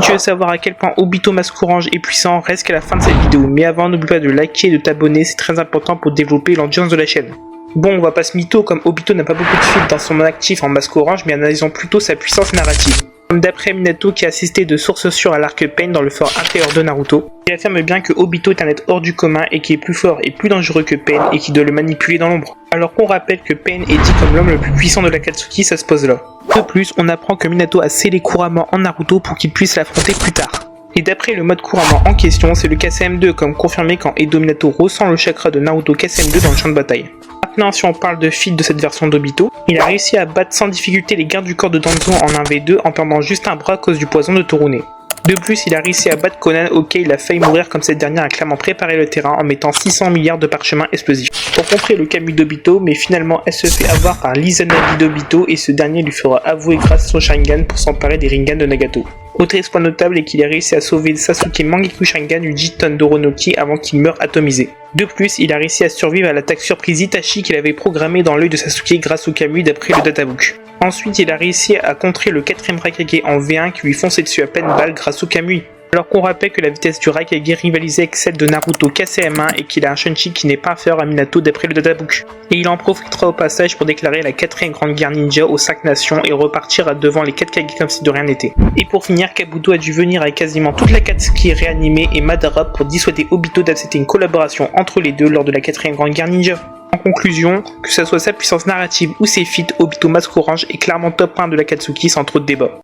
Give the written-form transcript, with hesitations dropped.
tu veux savoir à quel point Obito Masque Orange est puissant, reste qu'à la fin de cette vidéo. Mais avant, n'oublie pas de liker et de t'abonner, c'est très important pour développer l'audience de la chaîne. Bon, on va pas se mytho, comme Obito n'a pas beaucoup de feats dans son actif en Masque Orange, mais analysons plutôt sa puissance narrative. Comme d'après Minato qui a assisté de sources sûres à l'arc Pain dans le fort intérieur de Naruto, il affirme bien que Obito est un être hors du commun et qui est plus fort et plus dangereux que Pain et qui doit le manipuler dans l'ombre. Alors qu'on rappelle que Pain est dit comme l'homme le plus puissant de l'Akatsuki, ça se pose là. De plus, on apprend que Minato a scellé Kurama en Naruto pour qu'il puisse l'affronter plus tard. Et d'après le mode Kurama en question, c'est le KCM2 comme confirmé quand Edo Minato ressent le chakra de Naruto KCM2 dans le champ de bataille. Maintenant, si on parle de feat de cette version d'Obito, il a réussi à battre sans difficulté les gardes du corps de Danzo en 1v2 en perdant juste un bras à cause du poison de Torune. De plus, il a réussi à battre Conan auquel il a failli mourir comme cette dernière a clairement préparé le terrain en mettant 600 milliards de parchemins explosifs. Pour contrer le Kamui d'Obito, mais finalement elle se fait avoir par l'Izanagi d'Obito et ce dernier lui fera avouer grâce à son Sharingan pour s'emparer des Rinnegan de Nagato. Autre exploit notable est qu'il a réussi à sauver Sasuke Mangekyou Sharingan du Jiton Doronoki avant qu'il meure atomisé. De plus, il a réussi à survivre à l'attaque surprise Itachi qu'il avait programmée dans l'œil de Sasuke grâce au Kamui d'après le databook. Ensuite, il a réussi à contrer le 4ème Raikage en V1 qui lui fonçait dessus à peine balle grâce au Kamui. Alors qu'on rappelle que la vitesse du Raikage rivalisait avec celle de Naruto KCM1 et qu'il a un Shunchi qui n'est pas inférieur à Minato d'après le databook. Et il en profitera au passage pour déclarer la 4ème grande guerre ninja aux 5 nations et repartir devant les 4 Kage comme si de rien n'était. Et pour finir, Kabuto a dû venir avec quasiment toute l'Akatsuki réanimée et Madara pour dissuader Obito d'accepter une collaboration entre les deux lors de la 4ème grande guerre ninja. En conclusion, que ce soit sa puissance narrative ou ses feats, Obito Masque Orange est clairement top 1 de l'Akatsuki sans trop de débat.